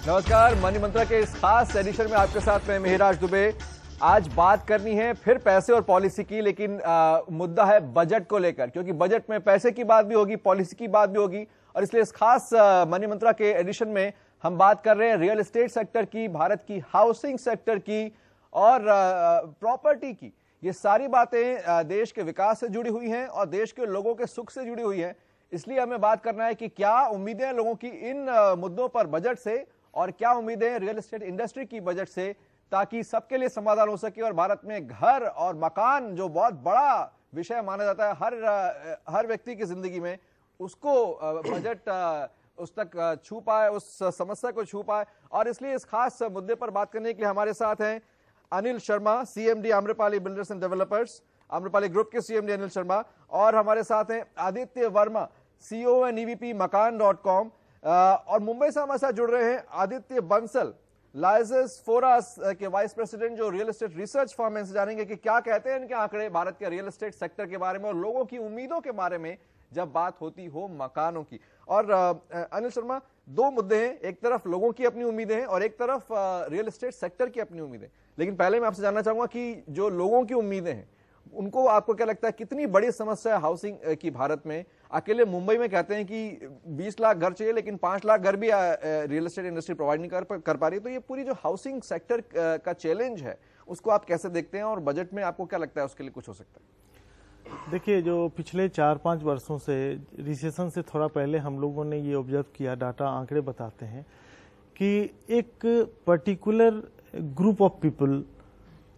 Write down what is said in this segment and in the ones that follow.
नमस्कार, मनी मंत्रा के इस खास एडिशन में आपके साथ मैं मेहराज दुबे। आज बात करनी है फिर पैसे और पॉलिसी की, लेकिन मुद्दा है बजट को लेकर, क्योंकि बजट में पैसे की बात भी होगी, पॉलिसी की बात भी होगी। और इसलिए इस खास मनी मंत्रा के एडिशन में हम बात कर रहे हैं रियल एस्टेट सेक्टर की, भारत की हाउसिंग सेक्टर की और प्रॉपर्टी की। ये सारी बातें देश के विकास से जुड़ी हुई हैं और देश के लोगों के सुख से जुड़ी हुई हैं। इसलिए हमें बात करना है कि क्या उम्मीदें लोगों की इन मुद्दों पर बजट से, और क्या उम्मीदें रियल एस्टेट इंडस्ट्री की बजट से, ताकि सबके लिए समाधान हो सके और भारत में घर और मकान, जो बहुत बड़ा विषय माना जाता है हर व्यक्ति की जिंदगी में, उसको बजट उस तक छू पाए, उस समस्या को छू पाए। और इसलिए इस खास मुद्दे पर बात करने के लिए हमारे साथ हैं Anil Sharma, CMD Amrapali builders and developers, Amrapali group के सीएमडी अनिल शर्मा। और हमारे साथ हैं Aditya Varma, CEO and EVP मकान.com। और मुंबई से हमारे साथ जुड़ रहे हैं आदित्य बंसल, लाइजेस फोरास के वाइस प्रेसिडेंट, जो रियल एस्टेट रिसर्च फर्म है। इनसे जानेंगे कि क्या कहते हैं इनके आंकड़े भारत के रियल एस्टेट सेक्टर के बारे में और लोगों की उम्मीदों के बारे में जब बात होती हो मकानों की। और अनिल शर्मा, दो मुद्दे हैं, एक तरफ लोगों की अपनी उम्मीदें हैं और एक तरफ रियल एस्टेट सेक्टर की अपनी उम्मीदें। लेकिन पहले मैं आपसे जानना चाहूंगा कि जो लोगों की उम्मीदें हैं, उनको आपको क्या लगता है कितनी बड़ी समस्या है हाउसिंग की भारत में? अकेले मुंबई में कहते हैं कि 20 लाख घर चाहिए, लेकिन 5 लाख घर भी रियल एस्टेट इंडस्ट्री प्रोवाइड नहीं कर पा रही। तो ये पूरी जो हाउसिंग सेक्टर का चैलेंज है, उसको आप कैसे देखते हैं और बजट में आपको क्या लगता है उसके लिए कुछ हो सकता है? देखिए, जो पिछले 4-5 वर्षों से, रिसेशन से थोड़ा पहले हम लोगों ने ये ऑब्जर्व किया, डाटा आंकड़े बताते हैं कि एक पर्टिकुलर ग्रुप ऑफ पीपल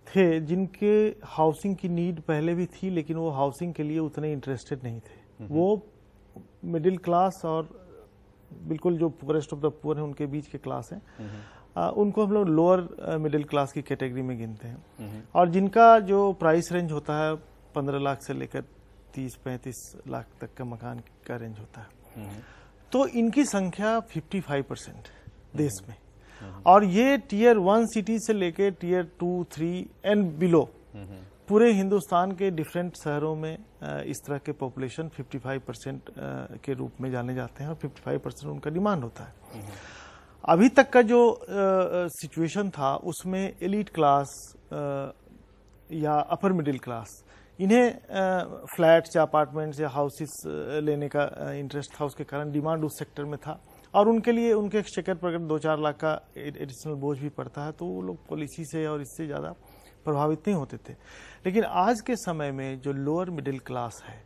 थे जिनके हाउसिंग की नीड पहले भी थी, लेकिन वो हाउसिंग के लिए उतने इंटरेस्टेड नहीं थे। वो मिडिल क्लास और बिल्कुल जो पुअरेस्ट ऑफ द पुअर है उनके बीच के क्लास हैं, उनको हम लोग लोअर मिडिल क्लास की कैटेगरी में गिनते हैं। और जिनका जो प्राइस रेंज होता है 15 लाख से लेकर 30-35 लाख तक का मकान का रेंज होता है, तो इनकी संख्या 55% देश में। और ये टीयर 1 सिटी से लेकर टीयर 2, 3 एंड बिलो पूरे हिंदुस्तान के डिफरेंट शहरों में इस तरह के पॉपुलेशन 55% के रूप में जाने जाते हैं और 55% उनका डिमांड होता है। अभी तक का जो सिचुएशन था उसमें एलीट क्लास या अपर मिडिल क्लास, इन्हें फ्लैट्स या अपार्टमेंट्स या हाउसेस लेने का इंटरेस्ट था, उसके कारण डिमांड उस सेक्टर में था। और उनके लिए उनके एक्सचेकर पर अगर 2-4 लाख का एडिशनल बोझ भी पड़ता है तो वो लोग पॉलिसी से और इससे ज़्यादा प्रभावित नहीं होते थे। लेकिन आज के समय में जो लोअर मिडिल क्लास है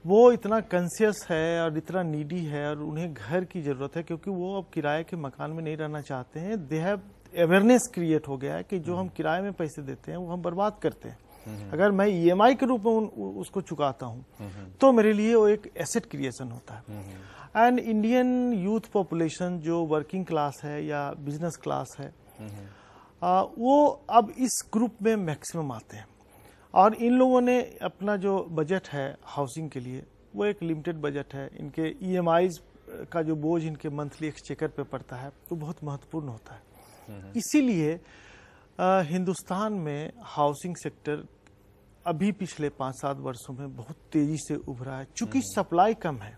वो इतना कॉन्शियस है और इतना नीडी है और उन्हें घर की ज़रूरत है, क्योंकि वो अब किराए के मकान में नहीं रहना चाहते हैं। दे हैव अवेयरनेस क्रिएट हो गया है कि जो हम किराए में पैसे देते हैं वो हम बर्बाद करते हैं। अगर मैं EMI के रूप में उसको चुकाता हूँ तो मेरे लिए वो एक एसेट क्रिएशन होता है। एंड इंडियन यूथ पॉपुलेशन जो वर्किंग क्लास है या बिजनेस क्लास है, वो अब इस ग्रुप में मैक्सिमम आते हैं। और इन लोगों ने अपना जो बजट है हाउसिंग के लिए, वो एक लिमिटेड बजट है। इनके EMIs का जो बोझ इनके मंथली एक्सचेकर पे पड़ता है तो बहुत महत्वपूर्ण होता है। इसीलिए हिंदुस्तान में हाउसिंग सेक्टर अभी पिछले 5-7 वर्षों में बहुत तेजी से उभरा है, चूंकि सप्लाई कम है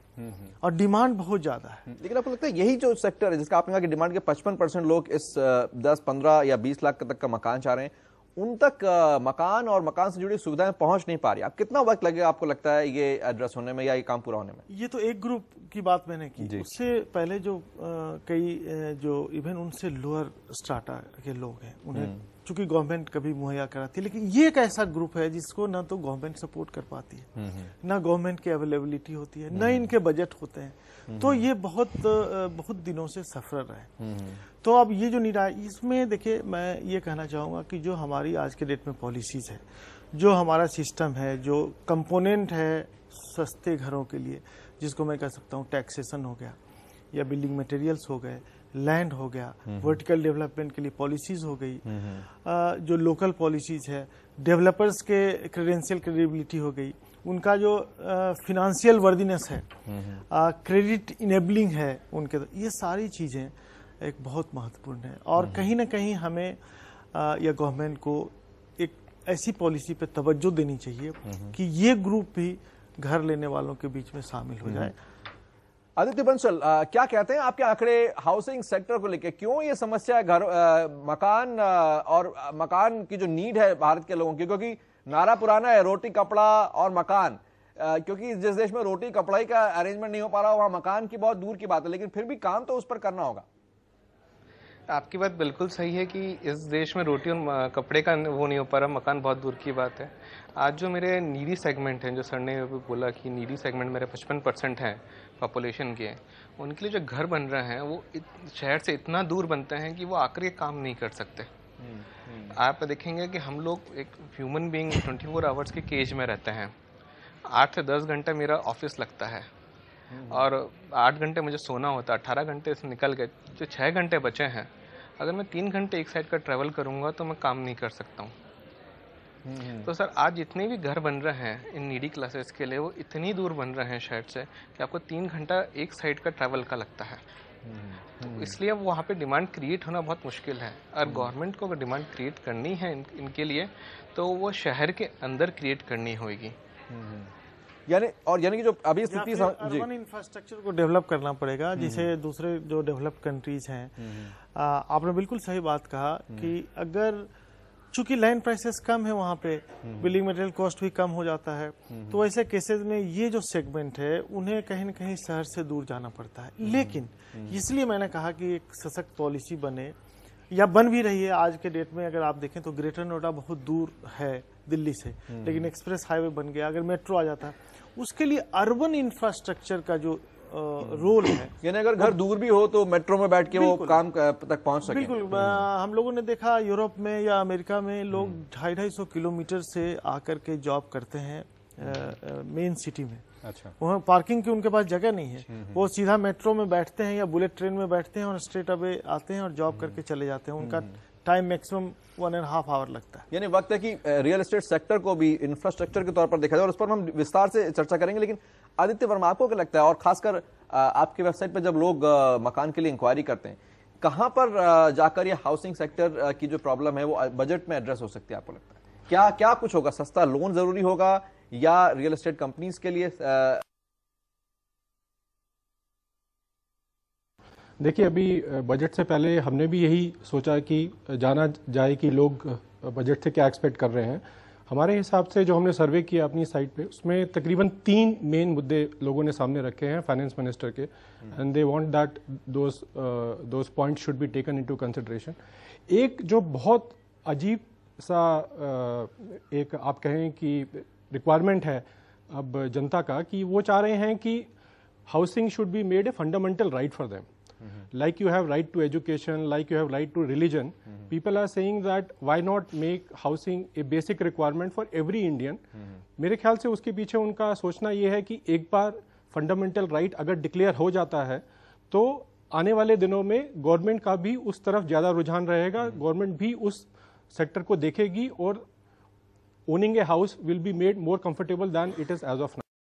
और डिमांड बहुत ज्यादा है। लेकिन आपको लगता है यही जो सेक्टर है जिसका आपने कहा कि डिमांड के 55% लोग इस 10, 15 या 20 लाख तक का मकान चाह रहे हैं, उन तक मकान और मकान से जुड़ी सुविधाएं पहुंच नहीं पा रही? अब कितना वक्त लगेगा आपको लगता है ये एड्रेस होने में या ये काम पूरा होने में? ये तो एक ग्रुप की बात मैंने की, उससे पहले जो कई जो इवन उनसे लोअर स्ट्राटा के लोग हैं, उन्हें चूंकि गवर्नमेंट कभी मुहैया कराती है, लेकिन ये एक ऐसा ग्रुप है जिसको ना तो गवर्नमेंट सपोर्ट कर पाती है, ना गवर्नमेंट की अवेलेबिलिटी होती है, ना इनके बजट होते हैं। तो ये बहुत दिनों से सफर है। तो अब ये जो नीड है, इसमें देखिए मैं ये कहना चाहूँगा कि जो हमारी आज के डेट में पॉलिसीज़ है, जो हमारा सिस्टम है, जो कंपोनेंट है सस्ते घरों के लिए, जिसको मैं कह सकता हूँ टैक्सेशन हो गया या बिल्डिंग मटेरियल्स हो गए, लैंड हो गया, वर्टिकल डेवलपमेंट के लिए पॉलिसीज हो गई, जो लोकल पॉलिसीज है, डेवलपर्स के क्रेडेंशियल क्रेडिबिलिटी हो गई, उनका जो फिनेंशियल वर्दीनेस है, क्रेडिट इनेबलिंग है उनके, ये सारी चीज़ें एक बहुत महत्वपूर्ण है। और कहीं ना कहीं हमें या गवर्नमेंट को एक ऐसी पॉलिसी पे तवज्जो देनी चाहिए कि ये ग्रुप भी घर लेने वालों के बीच में शामिल हो जाए। आदित्य बंसल, क्या कहते हैं आपके आंकड़े हाउसिंग सेक्टर को लेकर? क्यों ये समस्या है घर मकान और मकान की जो नीड है भारत के लोगों की? क्योंकि नारा पुराना है, रोटी कपड़ा और मकान। क्योंकि जिस देश में रोटी कपड़ा ही का अरेंजमेंट नहीं हो पा रहा, वहां मकान की बहुत दूर की बात है, लेकिन फिर भी काम तो उस पर करना होगा। आपकी बात बिल्कुल सही है कि इस देश में रोटी और कपड़े का वो नहीं हो पा रहा, मकान बहुत दूर की बात है। आज जो मेरे नीडी सेगमेंट हैं, जो सर ने बोला कि नीडी सेगमेंट मेरे 55% हैं पॉपुलेशन के, उनके लिए जो घर बन रहे हैं वो शहर से इतना दूर बनते हैं कि वो आकर के काम नहीं कर सकते। आप देखेंगे कि हम लोग एक ह्यूमन बीइंग 24 आवर्स के केज में रहते हैं। 8 से 10 घंटे मेरा ऑफिस लगता है और 8 घंटे मुझे सोना होता है, 18 घंटे से निकल गए, जो 6 घंटे बचे हैं, अगर मैं 3 घंटे एक साइड का ट्रैवल करूंगा तो मैं काम नहीं कर सकता हूँ। तो सर आज जितने भी घर बन रहे हैं इन नीडी क्लासेस के लिए, वो इतनी दूर बन रहे हैं शहर से कि आपको 3 घंटा एक साइड का ट्रैवल का लगता है। तो इसलिए वहाँ पे डिमांड क्रिएट होना बहुत मुश्किल है। और गवर्नमेंट को अगर डिमांड क्रिएट करनी है इनके लिए, तो वो शहर के अंदर क्रिएट करनी होगी। यानी कि जो अभी स्थिति अर्बन इंफ्रास्ट्रक्चर को डेवलप करना पड़ेगा, जिसे दूसरे जो डेवलप्ड कंट्रीज हैं। आपने बिल्कुल सही बात कहा कि अगर चूंकि लैंड प्राइसेस कम है वहाँ पे, बिल्डिंग मटेरियल कॉस्ट भी कम हो जाता है, तो ऐसे केसेस में ये जो सेगमेंट है उन्हें कहीं न कहीं शहर से दूर जाना पड़ता है। लेकिन इसलिए मैंने कहा कि एक सशक्त पॉलिसी बने, या बन भी रही है आज के डेट में। अगर आप देखें तो ग्रेटर नोएडा बहुत दूर है दिल्ली से, लेकिन एक्सप्रेस हाईवे बन गया। अगर मेट्रो आ जाता है, उसके लिए अर्बन इंफ्रास्ट्रक्चर का जो रोल है, यानी अगर घर दूर भी हो तो मेट्रो में बैठ के वो काम तक पहुंच सके। बिल्कुल। हम लोगों ने देखा यूरोप में या अमेरिका में लोग 250-250 किलोमीटर से आकर के जॉब करते हैं मेन सिटी में। अच्छा। वहाँ पार्किंग की उनके पास जगह नहीं है, वो सीधा मेट्रो में बैठते हैं या बुलेट ट्रेन में बैठते हैं और स्ट्रेट अवे आते हैं और जॉब करके चले जाते हैं। उनका टाइम मैक्सिमम 1.5 आवर लगता है। यानी वक्त है कि रियल एस्टेट सेक्टर को भी इंफ्रास्ट्रक्चर के तौर पर देखा जाए, और उस पर हम विस्तार से चर्चा करेंगे। लेकिन आदित्य वर्मा, आपको क्या लगता है, और खासकर आपकी वेबसाइट पर जब लोग मकान के लिए इंक्वायरी करते हैं, कहां पर जाकर ये हाउसिंग सेक्टर की जो प्रॉब्लम है वो बजट में एड्रेस हो सकती है? आपको लगता है क्या क्या कुछ होगा? सस्ता लोन जरूरी होगा या रियल एस्टेट कंपनीज के लिए? देखिए, अभी बजट से पहले हमने भी यही सोचा कि जाना जाए कि लोग बजट से क्या एक्सपेक्ट कर रहे हैं। हमारे हिसाब से जो हमने सर्वे किया अपनी साइट पे, उसमें तकरीबन 3 मेन मुद्दे लोगों ने सामने रखे हैं फाइनेंस मिनिस्टर के, and they want that those points should be taken into consideration. एक जो बहुत अजीब सा एक आप कहें कि रिक्वायरमेंट है अब जनता का, कि वो चाह रहे हैं कि housing should be made a fundamental right for them. Like you have right to education, like you have right to religion, people are saying that why not make housing a basic requirement for every Indian? मेरे ख्याल से उसके पीछे उनका सोचना ये है कि एक बार फंडामेंटल राइट अगर डिक्लेयर हो जाता है तो आने वाले दिनों में गवर्नमेंट का भी उस तरफ ज़्यादा रुझान रहेगा, गवर्नमेंट भी उस सेक्टर को देखेगी और owning a house will be made more comfortable than it is as of now.